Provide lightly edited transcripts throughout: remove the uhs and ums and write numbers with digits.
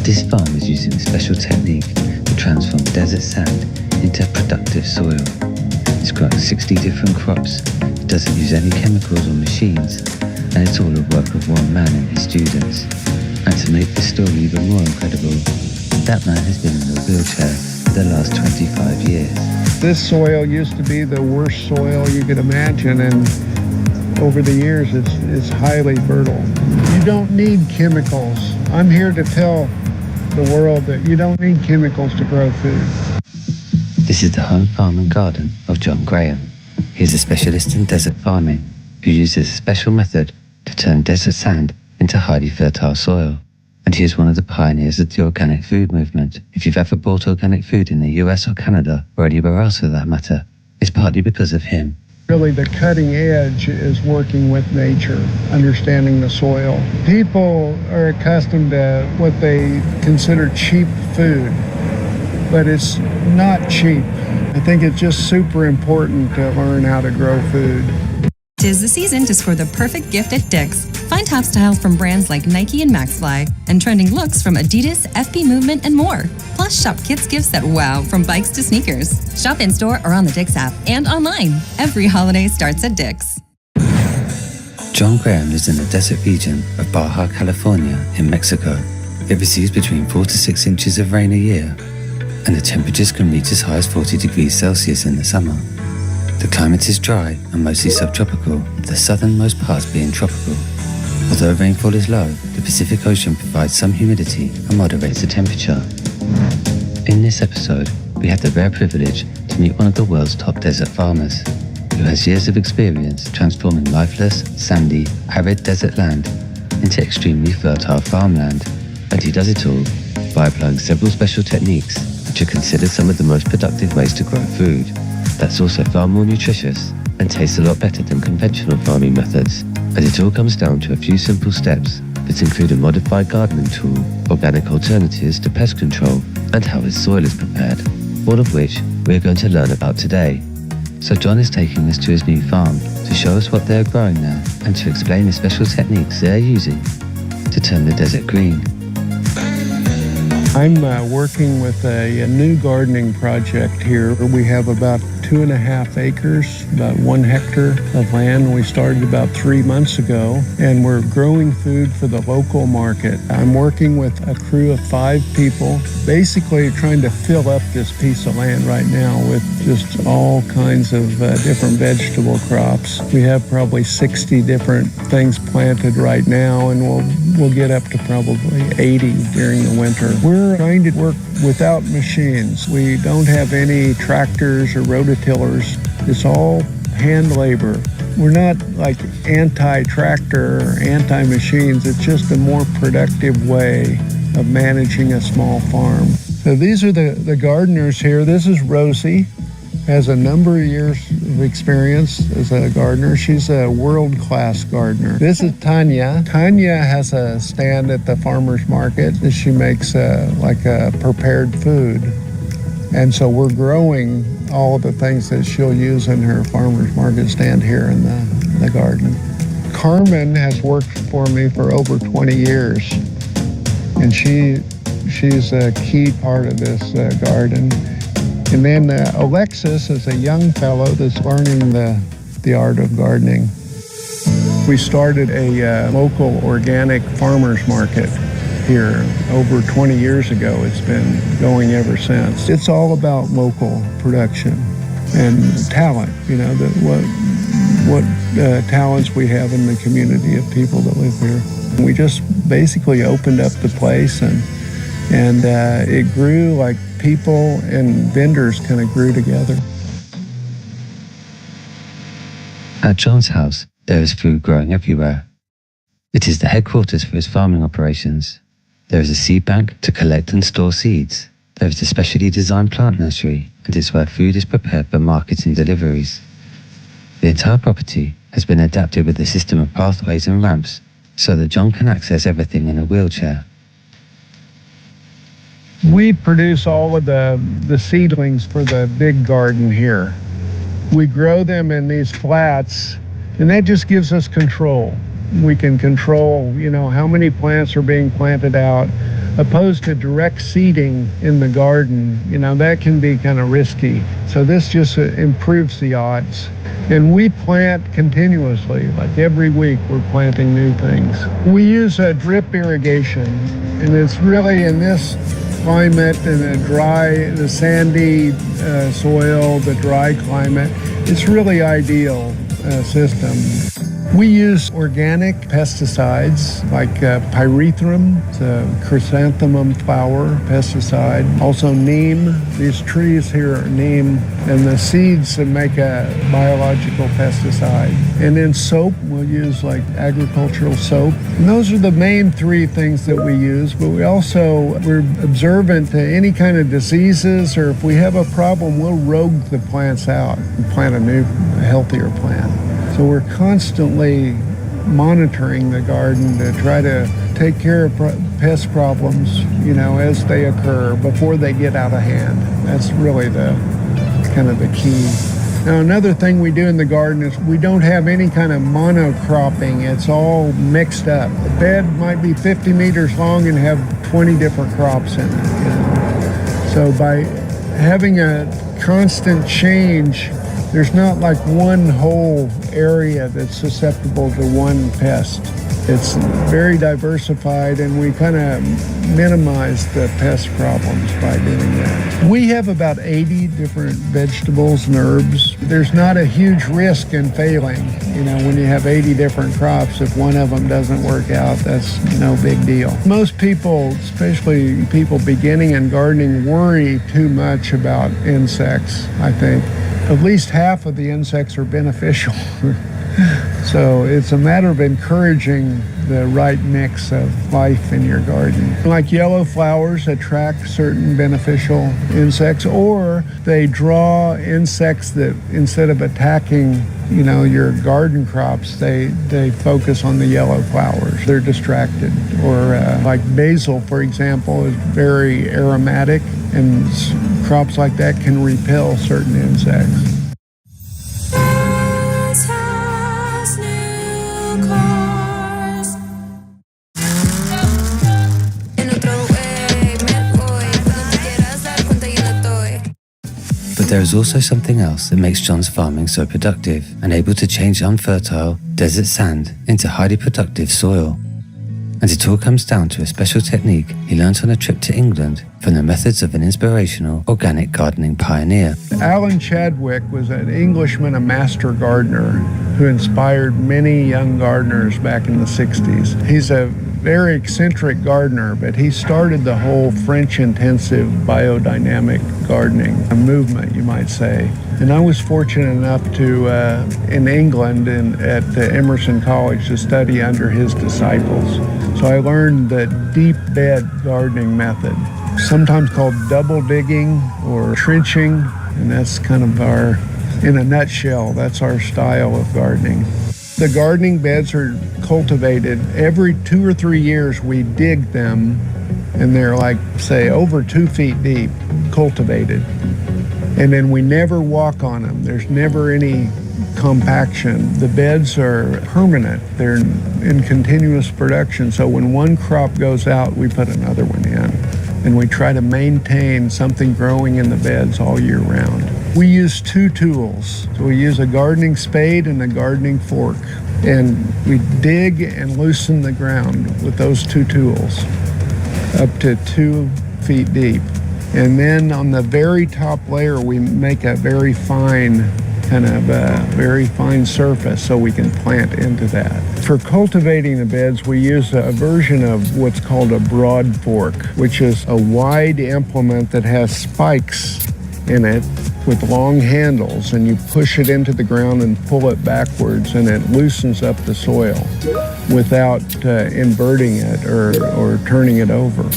This farm is using a special technique to transform desert sand into productive soil. It's growing 60 different crops, it doesn't use any chemicals or machines, and it's all the work of one man and his students. And to make this story even more incredible, that man has been in a wheelchair for the last 25 years. This soil used to be the worst soil you could imagine, and over the years it's highly fertile. You don't need chemicals. I'm here to tell the world that you don't need chemicals to grow food. This is the home farm and garden of John Graham. He is a specialist in desert farming who uses a special method to turn desert sand into highly fertile soil. And he is one of the pioneers of the organic food movement. If you've ever bought organic food in the US or Canada, or anywhere else for that matter, it's partly because of him. Really, the cutting edge is working with nature, understanding the soil. People are accustomed to what they consider cheap food, but it's not cheap. I think it's just super important to learn how to grow food. 'Tis the season to score the perfect gift at Dick's. Find top styles from brands like Nike and Maxfly, and trending looks from Adidas, FP Movement, and more. Plus, shop kids' gifts that wow, from bikes to sneakers. Shop in-store or on the Dick's app and online. Every holiday starts at Dick's. John Graham lives in the desert region of Baja California in Mexico. It receives between 4 to 6 inches of rain a year, and the temperatures can reach as high as 40 degrees Celsius in the summer. The climate is dry and mostly subtropical, the southernmost parts being tropical. Although rainfall is low, the Pacific Ocean provides some humidity and moderates the temperature. In this episode, we had the rare privilege to meet one of the world's top desert farmers, who has years of experience transforming lifeless, sandy, arid desert land into extremely fertile farmland. And he does it all by applying several special techniques which are considered some of the most productive ways to grow food. That's also far more nutritious and tastes a lot better than conventional farming methods. And it all comes down to a few simple steps that include a modified gardening tool, organic alternatives to pest control, and how his soil is prepared, all of which we're going to learn about today. So John is taking us to his new farm to show us what they're growing there and to explain the special techniques they're using to turn the desert green. I'm working with a new gardening project here. We have about 2.5 acres, about 1 hectare of land. We started about 3 months ago, and we're growing food for the local market. I'm working with a crew of 5 people, basically trying to fill up this piece of land right now with just all kinds of different vegetable crops. We have probably 60 different things planted right now, and we'll get up to probably 80 during the winter. We're trying to work without machines. We don't have any tractors or rototillers. It's all hand labor. We're not like anti-tractor or anti-machines. It's just a more productive way of managing a small farm. So these are the gardeners here. This is Rosie. Has a number of years of experience as a gardener. She's a world-class gardener. This is Tanya. Tanya has a stand at the farmer's market. She makes like a prepared food. And so we're growing all of the things that she'll use in her farmer's market stand here in the garden. Carmen has worked for me for over 20 years. And she's a key part of this garden. And then Alexis is a young fellow that's learning the art of gardening. We started a local organic farmers market here over 20 years ago. It's been going ever since. It's all about local production and talent, what talents we have in the community of people that live here. We just basically opened up the place and it grew like people and vendors kind of grew together. At John's house, there is food growing everywhere. It is the headquarters for his farming operations. There is a seed bank to collect and store seeds. There is a specially designed plant nursery, and it's where food is prepared for marketing deliveries. The entire property has been adapted with a system of pathways and ramps so that John can access everything in a wheelchair. We produce all of the seedlings for the big garden here. We grow them in these flats, and that just gives us control. We can control, how many plants are being planted out, opposed to direct seeding in the garden. That can be kind of risky. So this just improves the odds. And we plant continuously, like every week we're planting new things. We use a drip irrigation, and it's really in this climate, in the sandy soil, the dry climate, it's really ideal system. We use organic pesticides like pyrethrum, it's a chrysanthemum flower pesticide. Also neem, these trees here are neem, and the seeds that make a biological pesticide. And then soap, we'll use like agricultural soap. And those are the main three things that we use, but we're observant to any kind of diseases, or if we have a problem, we'll rogue the plants out and plant a healthier plant. So we're constantly monitoring the garden to try to take care of pest problems, as they occur before they get out of hand. That's really the key. Now, another thing we do in the garden is we don't have any kind of monocropping. It's all mixed up. The bed might be 50 meters long and have 20 different crops in it. So by having a constant change, there's not like one whole area that's susceptible to one pest. It's very diversified, and we kind of minimize the pest problems by doing that. We have about 80 different vegetables and herbs. There's not a huge risk in failing. When you have 80 different crops, if one of them doesn't work out, that's no big deal. Most people, especially people beginning in gardening, worry too much about insects, I think. At least half of the insects are beneficial. So it's a matter of encouraging the right mix of life in your garden. Like yellow flowers attract certain beneficial insects, or they draw insects that instead of attacking, your garden crops, they focus on the yellow flowers. They're distracted. Or like basil, for example, is very aromatic, and crops like that can repel certain insects. But there is also something else that makes John's farming so productive and able to change unfertile desert sand into highly productive soil. And it all comes down to a special technique he learnt on a trip to England from the methods of an inspirational organic gardening pioneer. Alan Chadwick was an Englishman, a master gardener, who inspired many young gardeners back in the 60s. He's a very eccentric gardener, but he started the whole French intensive biodynamic gardening, a movement, you might say. And I was fortunate enough to, in England and at Emerson College, to study under his disciples. So I learned the deep bed gardening method, sometimes called double digging or trenching, and that's kind of in a nutshell, that's our style of gardening. The gardening beds are cultivated every 2 or 3 years. We dig them, and they're like, say, over 2 feet deep, cultivated. And then we never walk on them. There's never any compaction. The beds are permanent. They're in continuous production. So when one crop goes out, we put another one in. And we try to maintain something growing in the beds all year round. We use 2 tools. So we use a gardening spade and a gardening fork. And we dig and loosen the ground with those 2 tools up to 2 feet deep. And then on the very top layer, we make a very fine surface so we can plant into that. For cultivating the beds, we use a version of what's called a broad fork, which is a wide implement that has spikes in it with long handles, and you push it into the ground and pull it backwards, and it loosens up the soil without inverting it or turning it over.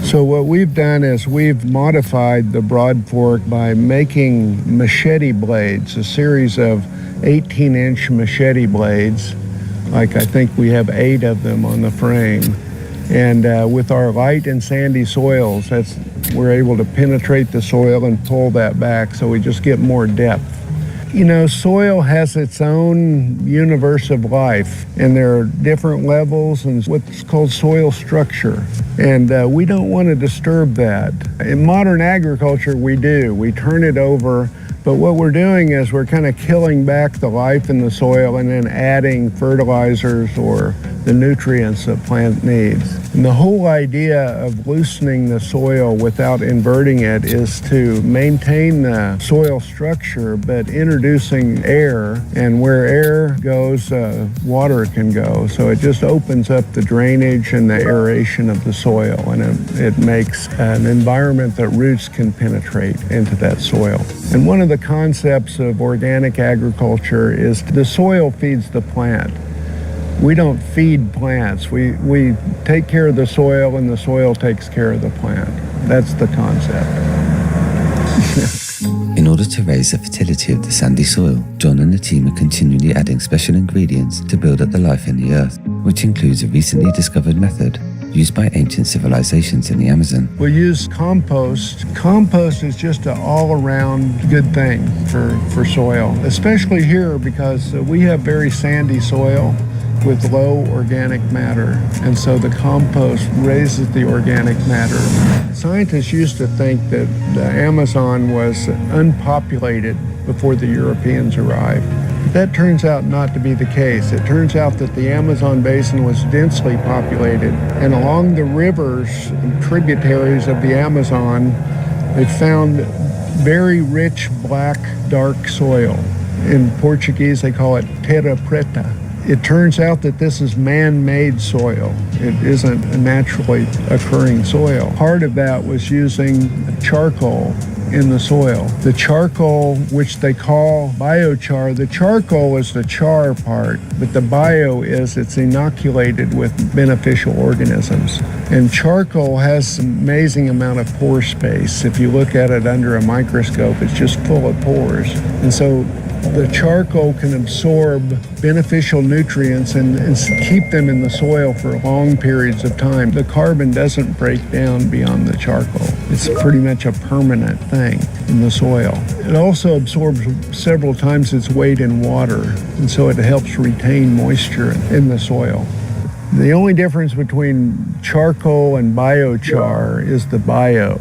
So what we've done is we've modified the broad fork by making machete blades, a series of 18-inch machete blades. Like I think we have 8 of them on the frame. And with our light and sandy soils, we're able to penetrate the soil and pull that back, so we just get more depth. Soil has its own universe of life, and there are different levels and what's called soil structure. And we don't want to disturb that. In modern agriculture, we do. We turn it over. But what we're doing is we're kind of killing back the life in the soil and then adding fertilizers or the nutrients that plant needs. And the whole idea of loosening the soil without inverting it is to maintain the soil structure, but introducing air. And where air goes, water can go. So it just opens up the drainage and the aeration of the soil, and it makes an environment that roots can penetrate into that soil. And one of the concepts of organic agriculture is the soil feeds the plant. We don't feed plants. We take care of the soil, and the soil takes care of the plant. That's the concept. In order to raise the fertility of the sandy soil, John and the team are continually adding special ingredients to build up the life in the earth, which includes a recently discovered method used by ancient civilizations in the Amazon. We use compost. Compost is just an all-around good thing for soil, especially here because we have very sandy soil with low organic matter, and so the compost raises the organic matter. Scientists used to think that the Amazon was unpopulated before the Europeans arrived. That turns out not to be the case. It turns out that the Amazon basin was densely populated, and along the rivers and tributaries of the Amazon, they found very rich black dark soil. In Portuguese they call it terra preta. It turns out that this is man-made soil. It isn't a naturally occurring soil. Part of that was using charcoal in the soil. The charcoal, which they call biochar, the charcoal is the char part, but the bio is it's inoculated with beneficial organisms. And charcoal has an amazing amount of pore space. If you look at it under a microscope, it's just full of pores. And so the charcoal can absorb beneficial nutrients and keep them in the soil for long periods of time. The carbon doesn't break down beyond the charcoal. It's pretty much a permanent thing in the soil. It also absorbs several times its weight in water, and so it helps retain moisture in the soil. The only difference between charcoal and biochar is the bio.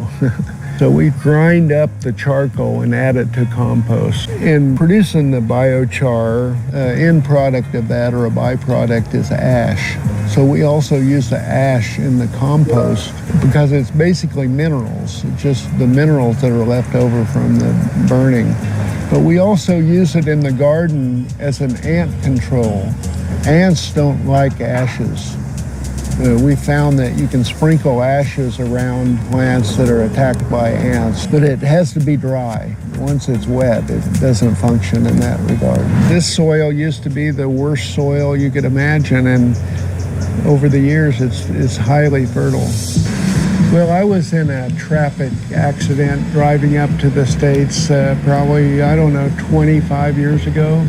So we grind up the charcoal and add it to compost. In producing the biochar, end product of that or a byproduct is ash. So we also use the ash in the compost because it's basically minerals. It's just the minerals that are left over from the burning. But we also use it in the garden as an ant control. Ants don't like ashes. We found that you can sprinkle ashes around plants that are attacked by ants, but it has to be dry. Once it's wet, it doesn't function in that regard. This soil used to be the worst soil you could imagine, and over the years it's highly fertile. Well, I was in a traffic accident driving up to the States probably, 25 years ago,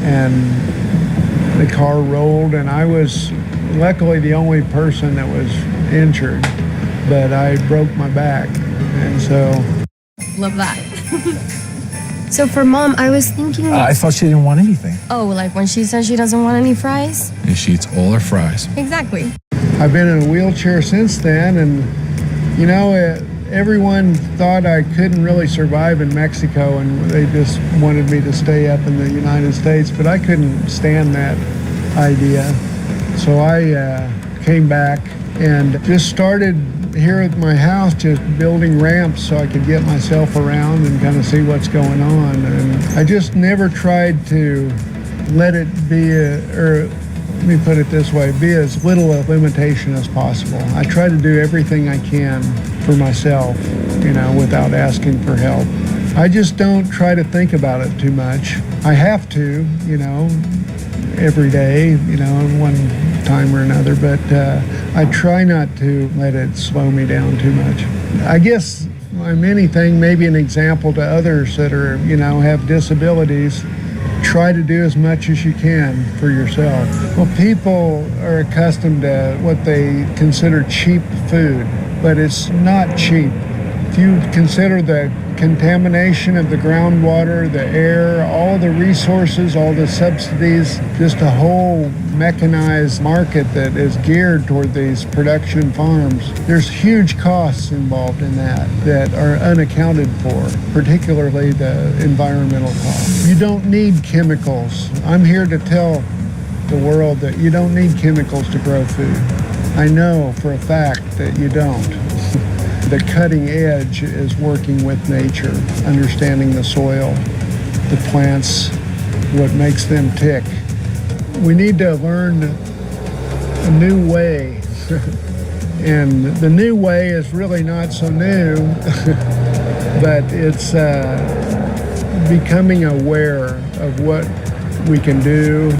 and the car rolled, and I was luckily the only person that was injured, but I broke my back, and so... Love that. So for Mom, I was thinking... I thought she didn't want anything. Oh, like when she says she doesn't want any fries? And she eats all her fries. Exactly. I've been in a wheelchair since then, and, everyone thought I couldn't really survive in Mexico, and they just wanted me to stay up in the United States, but I couldn't stand that idea. So I came back and just started here at my house, just building ramps so I could get myself around and kind of see what's going on. And I just never tried to let it be, let me put it this way, be as little a limitation as possible. I try to do everything I can for myself, without asking for help. I just don't try to think about it too much. I have to, every day, one time or another, but I try not to let it slow me down too much. I guess I'm anything, maybe an example to others that are, have disabilities. Try to do as much as you can for yourself. Well, people are accustomed to what they consider cheap food, but it's not cheap. If you consider the contamination of the groundwater, the air, all the resources, all the subsidies, just a whole mechanized market that is geared toward these production farms, there's huge costs involved in that are unaccounted for, particularly the environmental costs. You don't need chemicals. I'm here to tell the world that you don't need chemicals to grow food. I know for a fact that you don't. The cutting edge is working with nature, understanding the soil, the plants, what makes them tick. We need to learn a new way. And the new way is really not so new, but it's becoming aware of what we can do.